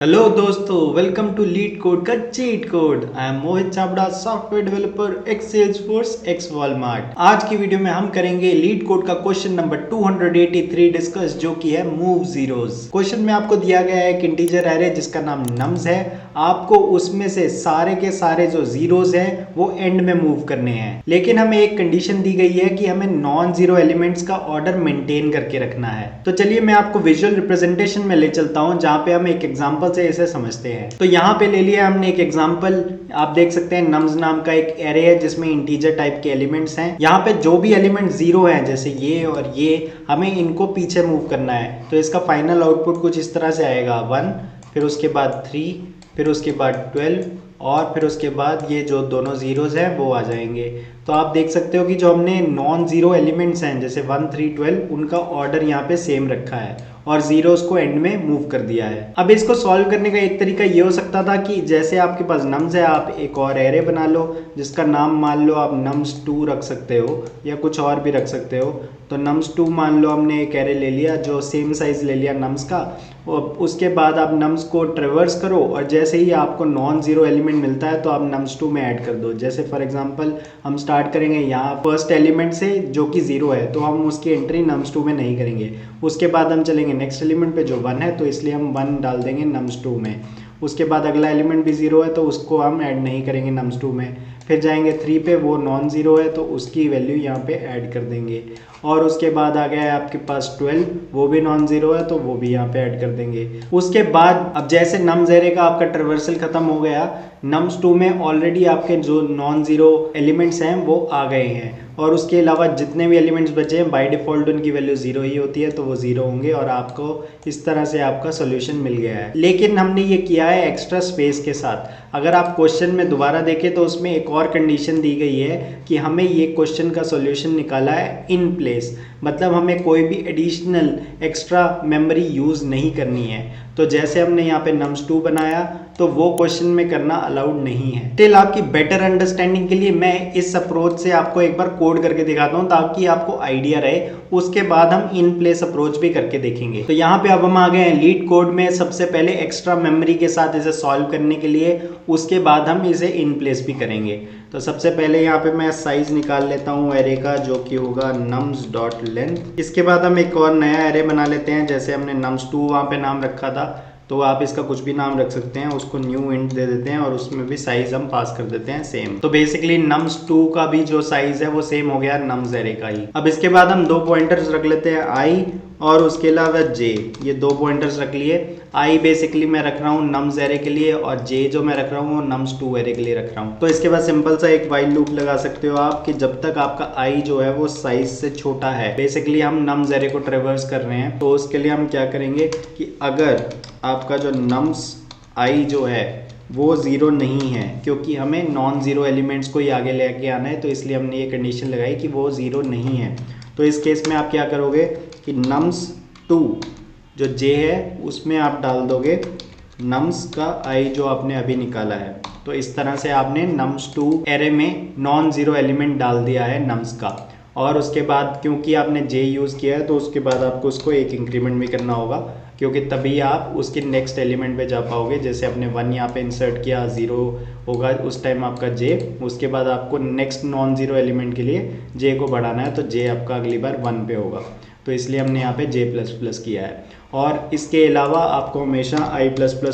Hello दोस्तों, welcome to leet code का cheat code. I am Mohit Chavda, software developer x Salesforce x Walmart. आज की video में हम करेंगे लीड कोड का क्वेश्चन नंबर 283 डिस्कस, जो कि है मूव जीरोस। क्वेश्चन में आपको दिया गया है एक इंटीजर एरे जिसका नाम नम्स है। आपको उसमें से सारे के सारे जो जीरोस हैं वो एंड में मूव करने हैं, लेकिन हमें एक कंडीशन दी गई है कि हमें नॉन जीरो एलिमेंट्स का ऑर्डर मेंटेन करके रखना है। तो चलिए मैं आपको विजुअल रिप्रेजेंटेशन में ले चलता हूं, जहां पे हम एक एग्जांपल से इसे समझते हैं। तो यहाँ पे ले लिया हमने एक एग्जांपल। आप देख सकते हैं नम्स नाम का एक एरे है जिसमें इंटीजर टाइप के एलिमेंट्स हैं। यहाँ पे जो भी एलिमेंट जीरो हैं, जैसे ये और ये, हमें इनको पीछे मूव करना है। तो इसका फाइनल आउटपुट कुछ इस तरह से आएगा 1, फिर उसके बाद 3, फिर उसके बाद 12 और फिर उसके बाद ये जो दोनों जीरोस हैं वो आ जाएंगे। तो आप देख सकते हो कि जो हमने नॉन जीरो एलिमेंट्स हैं जैसे 1, 3, 12, उनका ऑर्डर यहाँ पे सेम रखा है और जीरोस को एंड में मूव कर दिया है। अब इसको सॉल्व करने का एक तरीका ये हो सकता था कि जैसे आपके पास नम्स है, आप एक और एरे बना लो जिसका नाम मान लो आप nums2 रख सकते हो या कुछ और भी रख सकते हो। तो nums2 मान लो हमने एक एरे ले लिया जो सेम साइज ले लिया नम्स का। उसके बाद आप नम्स को ट्रेवर्स करो और जैसे ही आपको नॉन जीरो एलिमेंट मिलता है तो आप nums2 में ऐड कर दो। जैसे फॉर एग्जांपल हम स्टार्ट करेंगे यहाँ फर्स्ट एलिमेंट से जो कि जीरो है, तो हम उसकी एंट्री nums2 में नहीं करेंगे। उसके बाद हम चलेंगे नेक्स्ट एलिमेंट पे जो 1 है, तो इसलिए हम 1 डाल देंगे nums2 में। उसके बाद अगला एलिमेंट भी जीरो है तो उसको हम ऐड नहीं करेंगे nums2 में। फिर जाएंगे 3 पे, वो नॉन जीरो है तो उसकी वैल्यू यहाँ पे ऐड कर देंगे। और उसके बाद आ गया है आपके पास 12, वो भी नॉन जीरो है तो वो भी यहाँ पे ऐड कर देंगे। उसके बाद अब जैसे नम्स एरे का आपका ट्रेवर्सल खत्म हो गया, nums2 में ऑलरेडी आपके जो नॉन जीरो एलिमेंट्स हैं वो आ गए हैं और उसके अलावा जितने भी एलिमेंट्स बचे हैं बाय डिफॉल्ट उनकी वैल्यू जीरो ही होती है, तो वो जीरो होंगे और आपको इस तरह से आपका सोल्यूशन मिल गया है। लेकिन हमने ये किया है एक्स्ट्रा स्पेस के साथ। अगर आप क्वेश्चन में दोबारा देखें तो उसमें एक और कंडीशन दी गई है कि हमें ये क्वेश्चन का सोल्यूशन निकाला है इन प्लेस, मतलब हमें कोई भी एडिशनल एक्स्ट्रा मेमोरी यूज नहीं करनी है। तो जैसे हमने यहाँ पे nums2 बनाया तो वो क्वेश्चन में करना अलाउड नहीं है। टिल आपकी बेटर अंडरस्टैंडिंग के लिए मैं इस अप्रोच से आपको एक बार कोड करके दिखाता हूँ ताकि आपको आइडिया रहे। उसके बाद हम इन प्लेस अप्रोच भी करके देखेंगे। तो यहाँ पे अब हम आ गए हैं लीड कोड में। सबसे पहले एक्स्ट्रा मेमोरी के साथ इसे सॉल्व करने के लिए, उसके बाद हम इसे इन प्लेस भी करेंगे। तो सबसे पहले यहाँ पे मैं साइज निकाल लेता हूँ एरे का, जो कि होगा nums.length। इसके बाद हम एक और नया एरे बना लेते हैं। जैसे हमने nums2 वहाँ पे नाम रखा था, तो आप इसका कुछ भी नाम रख सकते हैं, उसको न्यू इंट दे देते हैं और उसमें भी साइज हम पास कर देते हैं सेम। तो बेसिकली nums2 का भी जो साइज है वो सेम हो गया nums एरे का ही। अब इसके बाद हम दो पॉइंटर्स रख लेते हैं i और उसके अलावा j। ये दो पॉइंटर्स रख लिए। i बेसिकली मैं रख रहा हूँ nums एरे के लिए और j जो मैं रख रहा हूँ वो nums2 एरे के लिए रख रहा हूँ। तो इसके बाद सिंपल सा एक while लूप लगा सकते हो आप कि जब तक आपका i जो है वो साइज से छोटा है। बेसिकली हम nums एरे को ट्रेवर्स कर रहे हैं, तो उसके लिए हम क्या करेंगे कि अगर आपका जो nums i जो है वो ज़ीरो नहीं है, क्योंकि हमें नॉन ज़ीरो एलिमेंट्स को ही आगे लेके आना है, तो इसलिए हमने ये कंडीशन लगाई कि वो ज़ीरो नहीं है। तो इस केस में आप क्या करोगे कि nums2 जो j है उसमें आप डाल दोगे nums का i जो आपने अभी निकाला है। तो इस तरह से आपने nums2 एरे में नॉन ज़ीरो एलिमेंट डाल दिया है nums का। और उसके बाद क्योंकि आपने j यूज़ किया है तो उसके बाद आपको उसको एक इंक्रीमेंट भी करना होगा, क्योंकि तभी आप उसके नेक्स्ट एलिमेंट पे जा पाओगे। जैसे आपने 1 यहाँ पे इंसर्ट किया, 0 होगा उस टाइम आपका j। उसके बाद आपको नेक्स्ट नॉन ज़ीरो एलिमेंट के लिए j को बढ़ाना है, तो j आपका अगली बार 1 पे होगा। तो इसलिए हमने यहाँ पे j++ किया है। और इसके अलावा आपको हमेशा i++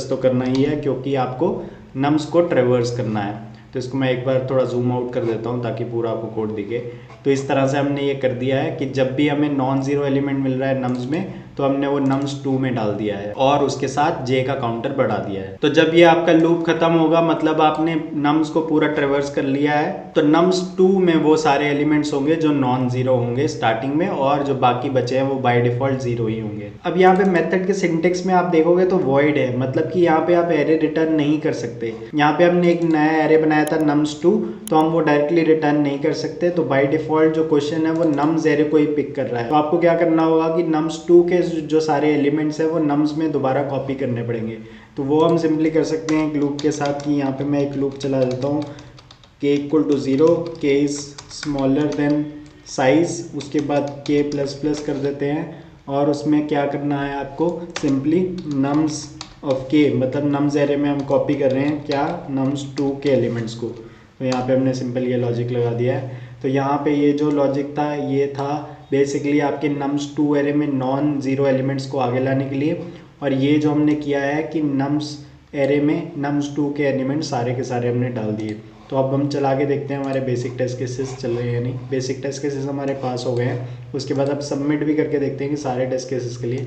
तो करना ही है, क्योंकि आपको नम्स को ट्रेवर्स करना है। तो इसको मैं एक बार थोड़ा जूम आउट कर देता हूँ ताकि पूरा आपको कोड दिखे। तो इस तरह से हमने ये कर दिया है कि जब भी हमें नॉन ज़ीरो एलिमेंट मिल रहा है नम्स में, तो हमने वो nums2 में डाल दिया है और उसके साथ j का काउंटर बढ़ा दिया है। तो जब ये आपका लूप खत्म होगा, मतलब आपने nums को पूरा ट्रेवर्स कर लिया है, तो nums2 में वो सारे एलिमेंट्स होंगे जो नॉन ज़ीरो होंगे स्टार्टिंग में, और जो बाकी बचे हैं वो बाय डिफॉल्ट ज़ीरो ही होंगे। अब यहाँ पे मेथड के सिंटेक्स में आप देखोगे तो वॉइड है, मतलब कि यहाँ पे आप एरे रिटर्न नहीं कर सकते। यहाँ पे हमने एक नया एरे बनाया था nums2, तो हम वो डायरेक्टली रिटर्न नहीं कर सकते। तो बाय डिफॉल्ट जो क्वेश्चन है वो nums एरे को ही पिक कर रहा है। तो आपको क्या करना होगा कि nums2 के जो सारे एलिमेंट्स हैं वो nums में दोबारा कॉपी करने पड़ेंगे। तो वो हम सिंपली कर सकते हैं एक लूप के साथ कि यहाँ पे मैं एक लूप चला देता हूँ k = 0, k is smaller than size, उसके बाद k++ कर देते हैं और उसमें क्या करना है आपको, सिंपली nums ऑफ के, मतलब नम्स एरे में हम कॉपी कर रहे हैं क्या, नम्स 2 के एलिमेंट्स को। तो यहाँ पे हमने सिंपल ये लॉजिक लगा दिया है। तो यहाँ पे ये जो लॉजिक था ये था बेसिकली आपके नम्स 2 एरे में नॉन ज़ीरो एलिमेंट्स को आगे लाने के लिए, और ये जो हमने किया है कि नम्स एरे में नम्स 2 के एलिमेंट सारे के सारे हमने डाल दिए। तो अब हम चला के देखते हैं हमारे बेसिक टेस्ट केसेस चल रहे हैं या नहीं। बेसिक टेस्ट केसेस हमारे पास हो गए हैं। उसके बाद अब सबमिट भी करके देखते हैं कि सारे टेस्ट केसेस के लिए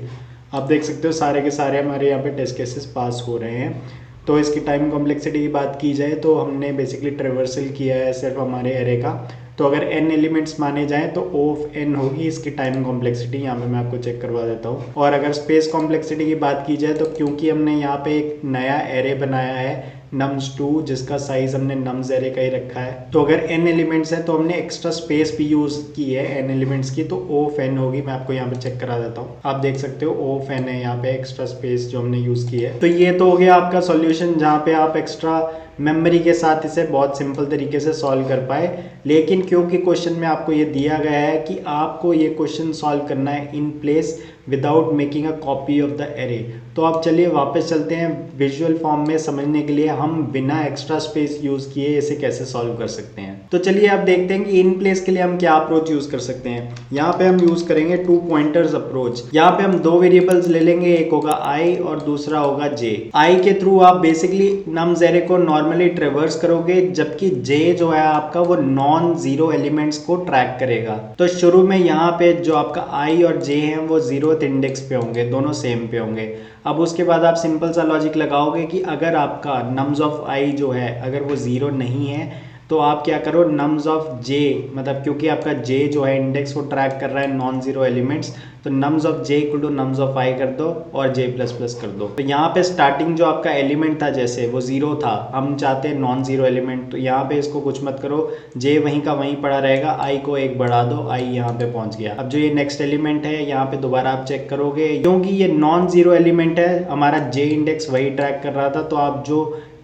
आप देख सकते हो सारे के सारे हमारे यहाँ पे टेस्ट केसेस पास हो रहे हैं। तो इसकी टाइम कॉम्प्लेक्सिटी की बात की जाए तो हमने बेसिकली ट्रेवर्सल किया है सिर्फ हमारे एरे का। तो अगर n एलिमेंट्स माने जाएं तो O ऑफ n होगी इसकी टाइम कॉम्प्लेक्सिटी। यहाँ पे मैं आपको चेक करवा देता हूँ। और अगर स्पेस कॉम्प्लेक्सिटी की बात की जाए तो क्योंकि हमने यहाँ पे एक नया एरे बनाया है nums 2 जिसका साइज हमने nums एरे का ही रखा है, तो अगर n एलिमेंट्स है तो हमने एक्स्ट्रा स्पेस भी यूज की है n एलिमेंट्स की, तो O ऑफ n होगी। मैं आपको यहाँ पे चेक करा देता हूँ। आप देख सकते हो O ऑफ n है यहाँ पे एक्स्ट्रा स्पेस जो हमने यूज की है। तो ये तो हो गया आपका सॉल्यूशन जहाँ पे आप एक्स्ट्रा मेमोरी के साथ इसे बहुत सिंपल तरीके से सॉल्व कर पाए। लेकिन क्योंकि क्वेश्चन में आपको ये दिया गया है कि आपको ये क्वेश्चन सॉल्व करना है in place without making a copy of the array, तो आप चलिए वापस चलते हैं विजुअल फॉर्म में समझने के लिए हम बिना एक्स्ट्रा स्पेस यूज किए इसे कैसे सॉल्व कर सकते हैं। तो चलिए आप देखते हैं कि इन प्लेस के लिए हम क्या अप्रोच यूज कर सकते हैं। यहाँ पे हम यूज करेंगे 2 पॉइंटर्स अप्रोच। यहाँ पे हम 2 वेरिएबल्स ले लेंगे, एक होगा i और दूसरा होगा j। i के थ्रू आप बेसिकली नम्स एरे को नॉर्मली ट्रेवर्स करोगे, जबकि j जो है आपका वो नॉन जीरो एलिमेंट्स को ट्रैक करेगा। तो शुरू में यहाँ पे जो आपका i और j है वो 0th इंडेक्स पे होंगे, दोनों सेम पे होंगे। अब उसके बाद आप सिंपल सा लॉजिक लगाओगे कि अगर आपका नम्स ऑफ i जो है अगर वो 0 नहीं है तो आप क्या करो नम्स ऑफ j, मतलब क्योंकि आपका j जो है इंडेक्स को ट्रैक कर रहा है नॉन जीरो एलिमेंट्स, तो nums of j equal to nums of i कर दो और j प्लस प्लस कर दो। तो यहाँ पे स्टार्टिंग जो आपका एलिमेंट था जैसे वो 0 था, हम चाहते हैं नॉन जीरो एलिमेंट, तो यहाँ पे इसको कुछ मत करो, j वहीं का वहीं पड़ा रहेगा, i को 1 बढ़ा दो, i यहाँ पे पहुंच गया। अब जो ये नेक्स्ट एलिमेंट है यहाँ पे दोबारा आप चेक करोगे, क्योंकि ये नॉन जीरो एलिमेंट है हमारा j इंडेक्स वही ट्रैक कर रहा था, तो आप जो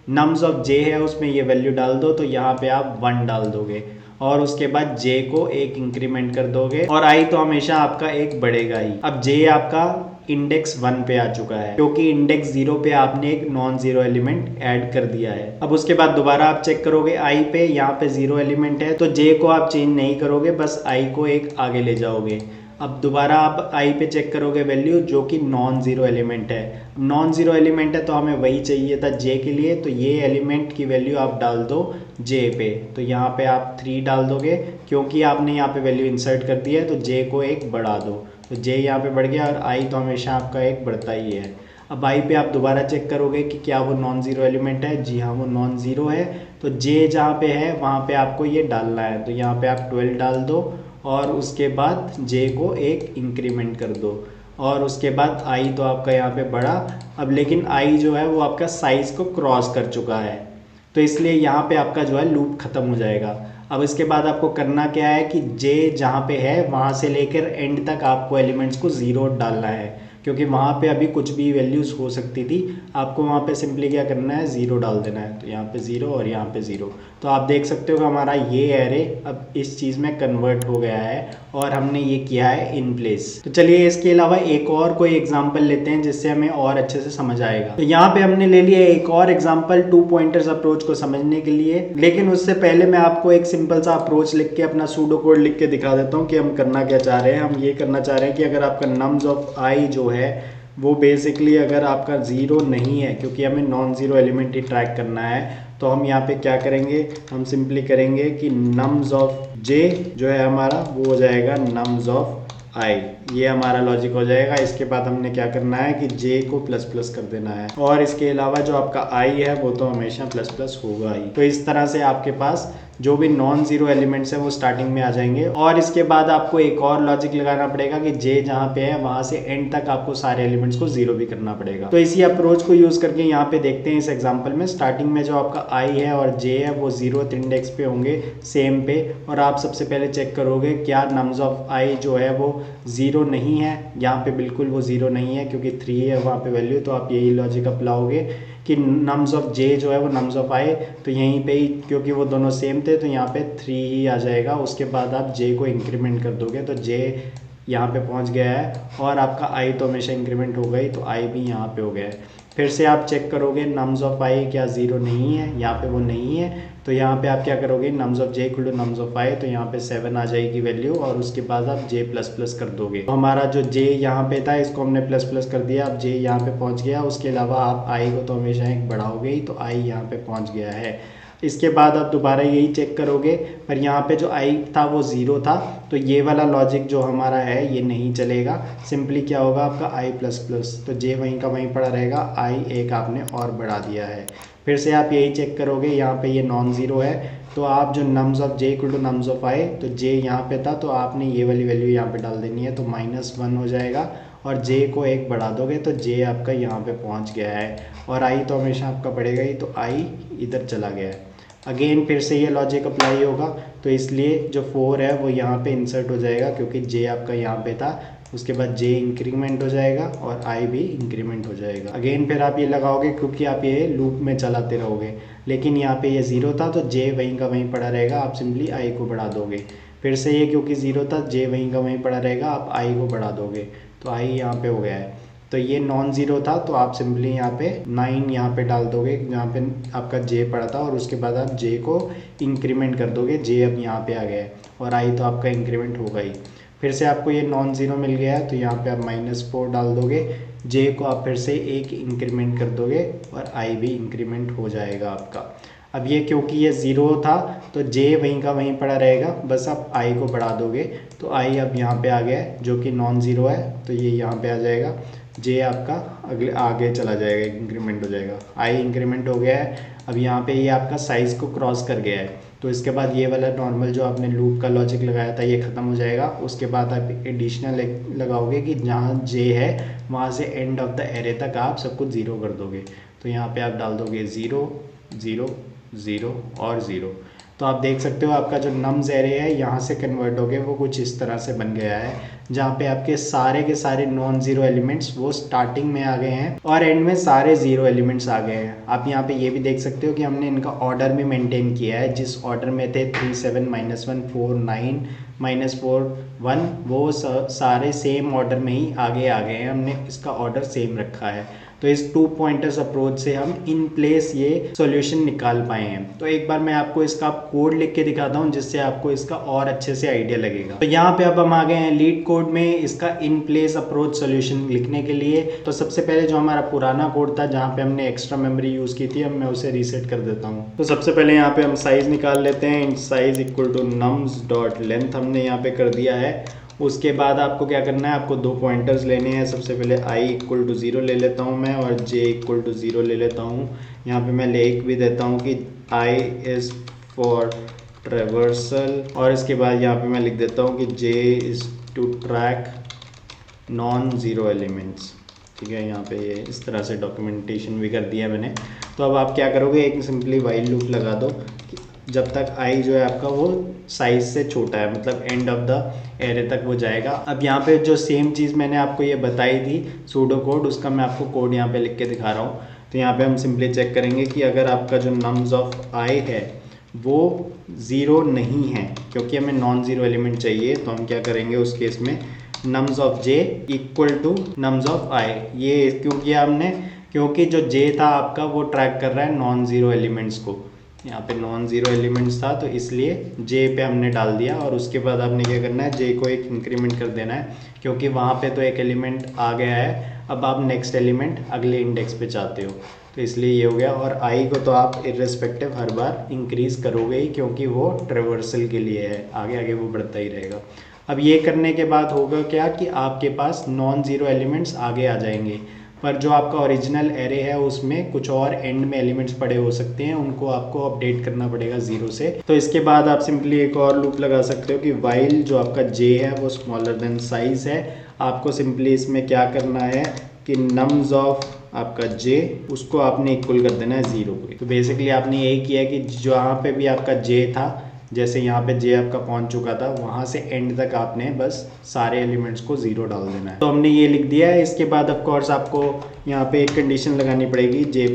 नम्स ऑफ j है उसमें ये वैल्यू डाल दो, तो यहाँ पे आप 1 डाल दोगे और उसके बाद j को 1 इंक्रीमेंट कर दोगे और i तो हमेशा आपका 1 बढ़ेगा ही। अब j आपका इंडेक्स 1 पे आ चुका है क्योंकि इंडेक्स 0 पे आपने एक नॉन जीरो एलिमेंट ऐड कर दिया है। अब उसके बाद दोबारा आप चेक करोगे i पे, यहाँ पे 0 एलिमेंट है तो j को आप चेंज नहीं करोगे, बस i को 1 आगे ले जाओगे। अब दोबारा आप i पे चेक करोगे वैल्यू जो कि नॉन जीरो एलिमेंट है। नॉन जीरो एलिमेंट है तो हमें वही चाहिए था j के लिए, तो ये एलिमेंट की वैल्यू आप डाल दो j पे, तो यहाँ पे आप 3 डाल दोगे क्योंकि आपने यहाँ पे वैल्यू इंसर्ट कर दिया है, तो j को 1 बढ़ा दो, तो j यहाँ पे बढ़ गया और i तो हमेशा आपका 1 बढ़ता ही है। अब i पे आप दोबारा चेक करोगे कि क्या वो नॉन जीरो एलिमेंट है, जी हाँ वो नॉन जीरो है, तो j जहाँ पे है वहाँ पे आपको ये डालना है, तो यहाँ पे आप 12 डाल दो और उसके बाद j को 1 इंक्रीमेंट कर दो और उसके बाद i तो आपका यहाँ पे बढ़ा। अब लेकिन i जो है वो आपका साइज को क्रॉस कर चुका है, तो इसलिए यहाँ पे आपका जो है लूप खत्म हो जाएगा। अब इसके बाद आपको करना क्या है कि j जहाँ पे है वहाँ से लेकर एंड तक आपको एलिमेंट्स को 0 डालना है, क्योंकि वहाँ पे अभी कुछ भी वैल्यूज़ हो सकती थी। आपको वहाँ पे सिंपली क्या करना है 0 डाल देना है, तो यहाँ पे 0 और यहाँ पे 0। तो आप देख सकते हो कि हमारा ये एरे अब इस चीज़ में कन्वर्ट हो गया है और हमने ये किया है इन प्लेस। तो चलिए इसके अलावा एक और कोई एग्जाम्पल लेते हैं जिससे हमें और अच्छे से समझ आएगा। तो यहाँ पे हमने ले लिया एक और एग्जाम्पल 2 पॉइंटर्स अप्रोच को समझने के लिए, लेकिन उससे पहले मैं आपको एक सिंपल सा अप्रोच लिख के अपना सूडो कोड लिख के दिखा देता हूँ कि हम करना क्या चाह रहे हैं। हम ये करना चाह रहे हैं कि अगर आपका नम्स ऑफ i जो है वो बेसिकली अगर आपका 0 नहीं है, क्योंकि हमें नॉन ज़ीरो एलिमेंट ही ट्रैक करना है, तो हम यहाँ पे क्या करेंगे, हम सिंपली करेंगे कि नम्स ऑफ j जो है हमारा वो हो जाएगा नम्स ऑफ i, ये हमारा लॉजिक हो जाएगा। इसके बाद हमने क्या करना है कि j को प्लस प्लस कर देना है और इसके अलावा जो आपका i है वो तो हमेशा प्लस प्लस होगा ही। तो इस तरह से आपके पास जो भी नॉन जीरो एलिमेंट्स हैं वो स्टार्टिंग में आ जाएंगे और इसके बाद आपको एक और लॉजिक लगाना पड़ेगा कि j जहाँ पे है वहाँ से एंड तक आपको सारे एलिमेंट्स को 0 भी करना पड़ेगा। तो इसी अप्रोच को यूज़ करके यहाँ पे देखते हैं इस एग्जांपल में स्टार्टिंग में जो आपका i है और j है वो 0th इंडेक्स पे होंगे सेम पे, और आप सबसे पहले चेक करोगे क्या नम्स ऑफ i जो है वो 0 नहीं है। यहाँ पे बिल्कुल वो 0 नहीं है क्योंकि 3 है वहाँ पे वैल्यू, तो आप यही लॉजिक अपनाओगे कि नम्स ऑफ j जो है वो नम्स ऑफ i, तो यहीं पे ही क्योंकि वो दोनों सेम थे तो यहाँ पे 3 ही आ जाएगा। उसके बाद आप j को इंक्रीमेंट कर दोगे तो j यहाँ पे पहुँच गया है और आपका i तो हमेशा इंक्रीमेंट हो गई, तो i भी यहाँ पे हो गया है। फिर से आप चेक करोगे नम्स ऑफ आई क्या ज़ीरो नहीं है, यहाँ पे वो नहीं है, तो यहाँ पे आप क्या करोगे nums of J equal to nums of I, तो यहाँ पे 7 आ जाएगी वैल्यू और उसके बाद आप जे प्लस प्लस कर दोगे। तो हमारा जो जे यहाँ पे था इसको हमने प्लस प्लस कर दिया, अब जे यहाँ पे पहुँच गया। उसके अलावा आप आई को तो हमेशा एक बढ़ाओगे ही, तो आई यहाँ पे पहुँच गया है। इसके बाद आप दोबारा यही चेक करोगे, पर यहाँ पे जो आई था वो ज़ीरो था, तो ये वाला लॉजिक जो हमारा है ये नहीं चलेगा। सिंपली क्या होगा आपका आई प्लस प्लस, तो जे वहीं का वहीं पड़ा रहेगा, आई एक आपने और बढ़ा दिया है। फिर से आप यही चेक करोगे, यहाँ पे ये नॉन ज़ीरो है, तो आप जो nums of J equal to nums of I, तो जे यहाँ पे था तो आपने ये वाली वैल्यू यहाँ पे डाल देनी है, तो -1 हो जाएगा और जे को एक बढ़ा दोगे तो जे आपका यहाँ पे पहुँच गया है। और आई तो हमेशा आपका बढ़ेगा ही, तो आई इधर चला गया है। अगेन फिर से ये लॉजिक अप्लाई होगा, तो इसलिए जो 4 है वो यहाँ पे इंसर्ट हो जाएगा क्योंकि जे आपका यहाँ पे था। उसके बाद जे इंक्रीमेंट हो जाएगा और आई भी इंक्रीमेंट हो जाएगा। अगेन फिर आप ये लगाओगे क्योंकि आप ये लूप में चलाते रहोगे, लेकिन यहाँ पे ये ज़ीरो था तो जे वहीं का वहीं पड़ा रहेगा, आप सिंपली आई को बढ़ा दोगे। फिर से ये क्योंकि ज़ीरो था, जे वहीं का वहीं पड़ा रहेगा, आप आई को बढ़ा दोगे, तो आई यहाँ पे हो गया है। तो ये नॉन ज़ीरो था, तो आप सिंपली यहाँ पे 9 यहाँ पे डाल दोगे जहाँ पे आपका जे पड़ा था, और उसके बाद आप जे को इंक्रीमेंट कर दोगे। जे अब यहाँ पे आ गया है और आई तो आपका इंक्रीमेंट होगा ही। फिर से आपको ये नॉन ज़ीरो मिल गया है, तो यहाँ पे आप -4 डाल दोगे। जे को आप फिर से एक इंक्रीमेंट कर दोगे और आई भी इंक्रीमेंट हो जाएगा आपका। अब ये क्योंकि ये ज़ीरो था तो जे वहीं का वहीं पड़ा रहेगा, बस आप आई को बढ़ा दोगे, तो आई अब यहाँ पे आ गया है जो कि नॉन ज़ीरो है, तो ये यहाँ पे आ जाएगा। जे आपका अगले आगे चला जाएगा, इंक्रीमेंट हो जाएगा। आई इंक्रीमेंट हो गया है। अब यहाँ पे ये आपका साइज़ को क्रॉस कर गया है, तो इसके बाद ये वाला नॉर्मल जो आपने लूप का लॉजिक लगाया था ये ख़त्म हो जाएगा। उसके बाद आप एडिशनल लगाओगे कि जहाँ जे है वहाँ से एंड ऑफ द एरे तक आप सब कुछ ज़ीरो कर दोगे। तो यहाँ पे आप डाल दोगे 0 0 0 और 0। तो आप देख सकते हो आपका जो नम्स एरे है यहाँ से कन्वर्ट हो गए, वो कुछ इस तरह से बन गया है, जहाँ पे आपके सारे के सारे नॉन ज़ीरो एलिमेंट्स वो स्टार्टिंग में आ गए हैं और एंड में सारे ज़ीरो एलिमेंट्स आ गए हैं। आप यहाँ पे ये भी देख सकते हो कि हमने इनका ऑर्डर भी मेंटेन किया है। जिस ऑर्डर में थे 3 7 -1 4 9 -4 1, वो सारे सेम ऑर्डर में ही आगे आ गए हैं। हमने इसका ऑर्डर सेम रखा है। तो इस 2 पॉइंटर्स अप्रोच से हम इन प्लेस ये सॉल्यूशन निकाल पाए हैं। तो एक बार मैं आपको इसका कोड लिख के दिखाता हूँ जिससे आपको इसका और अच्छे से आइडिया लगेगा। तो यहाँ पे अब हम आ गए हैं लीड कोड में इसका इन प्लेस अप्रोच सॉल्यूशन लिखने के लिए। तो सबसे पहले जो हमारा पुराना कोड था जहाँ पे हमने एक्स्ट्रा मेमोरी यूज़ की थी, अब मैं उसे रीसेट कर देता हूँ। तो सबसे पहले यहाँ पे हम साइज़ निकाल लेते हैं। Size equal to nums dot length हमने यहाँ पे कर दिया है। उसके बाद आपको क्या करना है, आपको 2 पॉइंटर्स लेने हैं। सबसे पहले i इक्वल टू 0 ले लेता हूँ मैं और j इक्वल टू 0 ले लेता हूँ। यहाँ पे मैं लिख भी देता हूँ कि i इज़ फॉर ट्रेवर्सल, और इसके बाद यहाँ पे मैं लिख देता हूँ कि j is to track non zero elements. ठीक है, यहाँ पे ये इस तरह से डॉक्यूमेंटेशन भी कर दिया मैंने। तो अब आप क्या करोगे, एक सिंपली वाइल लूप लगा दो जब तक i जो है आपका वो साइज से छोटा है, मतलब एंड ऑफ द एरे तक वो जाएगा। अब यहाँ पे जो सेम चीज़ मैंने आपको ये बताई थी सूडो कोड, उसका मैं आपको कोड यहाँ पे लिख के दिखा रहा हूँ। तो यहाँ पे हम सिंपली चेक करेंगे कि अगर आपका जो नम्स ऑफ i है वो 0 नहीं है, क्योंकि हमें नॉन ज़ीरो एलिमेंट चाहिए, तो हम क्या करेंगे उस केस में nums of j equal to nums of i। ये क्यों किया हमने, क्योंकि जो j था आपका वो ट्रैक कर रहा है नॉन ज़ीरो एलिमेंट्स को। यहाँ पे नॉन ज़ीरो एलिमेंट्स था तो इसलिए j पे हमने डाल दिया, और उसके बाद आपने क्या करना है, j को एक इंक्रीमेंट कर देना है, क्योंकि वहाँ पे तो एक एलिमेंट आ गया है। अब आप नेक्स्ट एलिमेंट अगले इंडेक्स पे चाहते हो, तो इसलिए ये हो गया। और i को तो आप इर्रेस्पेक्टिव हर बार इंक्रीज़ करोगे ही, क्योंकि वो ट्रेवर्सल के लिए है, आगे आगे वो बढ़ता ही रहेगा। अब ये करने के बाद होगा क्या कि आपके पास नॉन ज़ीरो एलिमेंट्स आगे आ जाएंगे, पर जो आपका ओरिजिनल एरे है उसमें कुछ और एंड में एलिमेंट्स पड़े हो सकते हैं, उनको आपको अपडेट करना पड़ेगा 0 से। तो इसके बाद आप सिंपली एक और लूप लगा सकते हो कि वाइल जो आपका j है वो स्मॉलर देन साइज है। आपको सिंपली इसमें क्या करना है कि नम्स ऑफ आपका j उसको आपने इक्वल कर देना है 0 को। तो बेसिकली आपने यही किया कि जहाँ पे भी आपका j था, जैसे यहाँ पे j आपका पहुँच चुका था, वहाँ से एंड तक आपने बस सारे एलिमेंट्स को 0 डाल देना है। तो हमने ये लिख दिया है। इसके बाद ऑफ कोर्स आपको यहाँ पे एक कंडीशन लगानी पड़ेगी j++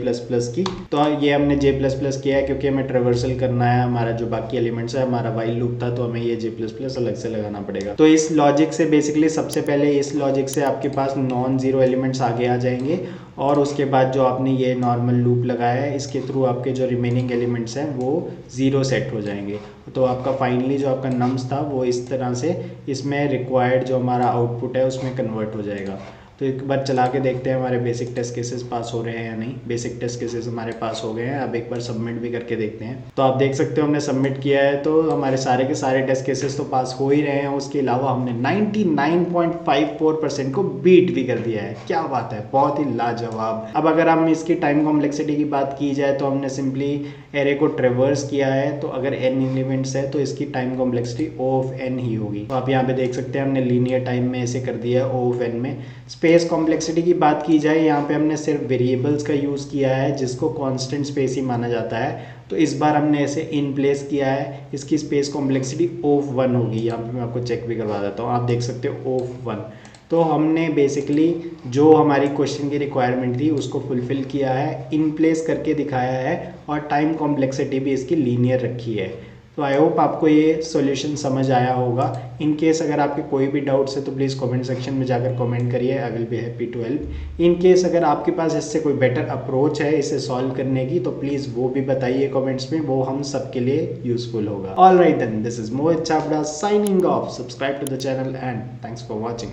की। तो ये हमने j++ किया है क्योंकि हमें ट्रेवर्सल करना है, हमारा जो बाकी एलिमेंट्स है, हमारा वाइल लूप था, तो हमें ये j++ अलग से लगाना पड़ेगा। तो इस लॉजिक से बेसिकली सबसे पहले इस लॉजिक से आपके पास नॉन ज़ीरो एलिमेंट्स आगे आ जाएंगे, और उसके बाद जो आपने ये नॉर्मल लूप लगाया है इसके थ्रू आपके जो रिमेनिंग एलिमेंट्स हैं वो 0 सेट हो जाएंगे। तो आपका फाइनली जो आपका नम्स था वो इस तरह से इसमें रिक्वायर्ड जो हमारा आउटपुट है उसमें कन्वर्ट हो जाएगा। तो एक बार चला के देखते हैं हमारे बेसिक टेस्ट केसेस पास हो रहे हैं या नहीं। बेसिक टेस्ट केसेस हमारे पास हो गए हैं। अब एक बार सबमिट भी करके देखते हैं। तो आप देख सकते हो हमने सबमिट किया है तो हमारे सारे के सारे टेस्ट केसेस तो पास हो ही रहे हैं। उसके अलावा हमने 99.54% को बीट भी कर दिया है। क्या बात है, बहुत ही लाजवाब। अब अगर हम इसकी टाइम कॉम्प्लेक्सिटी की बात की जाए तो हमने सिंपली एरे को ट्रेवर्स किया है। तो अगर n एलिमेंट्स है तो इसकी time complexity O of n ही होगी। तो आप यहाँ पे देख सकते हैं हमने लीनियर टाइम में ऐसे कर दिया है O ऑफ n में। स्पेस कॉम्प्लेक्सिटी की बात की जाए यहाँ पे हमने सिर्फ वेरिएबल्स का यूज़ किया है जिसको कांस्टेंट स्पेस ही माना जाता है। तो इस बार हमने ऐसे इन प्लेस किया है। इसकी स्पेस कॉम्प्लेक्सिटी O ऑफ 1 होगी। यहाँ पे मैं आपको चेक भी करवा देता हूँ। आप देख सकते हो O ऑफ 1। तो हमने बेसिकली जो हमारी क्वेश्चन की रिक्वायरमेंट थी उसको फुलफिल किया है, इन प्लेस करके दिखाया है और टाइम कॉम्प्लेक्सिटी भी इसकी लीनियर रखी है। तो आई होप आपको ये सॉल्यूशन समझ आया होगा। इन केस अगर आपके कोई भी डाउट्स है तो प्लीज़ कमेंट सेक्शन में जाकर कमेंट करिए। I will be happy to help. In case अगर आपके पास इससे कोई बेटर अप्रोच है इसे सॉल्व करने की तो प्लीज़ वो भी बताइए कमेंट्स में, वो हम सबके लिए यूजफुल होगा। All right then, this is Mohit Chhabra signing off. Subscribe to the channel and thanks for watching.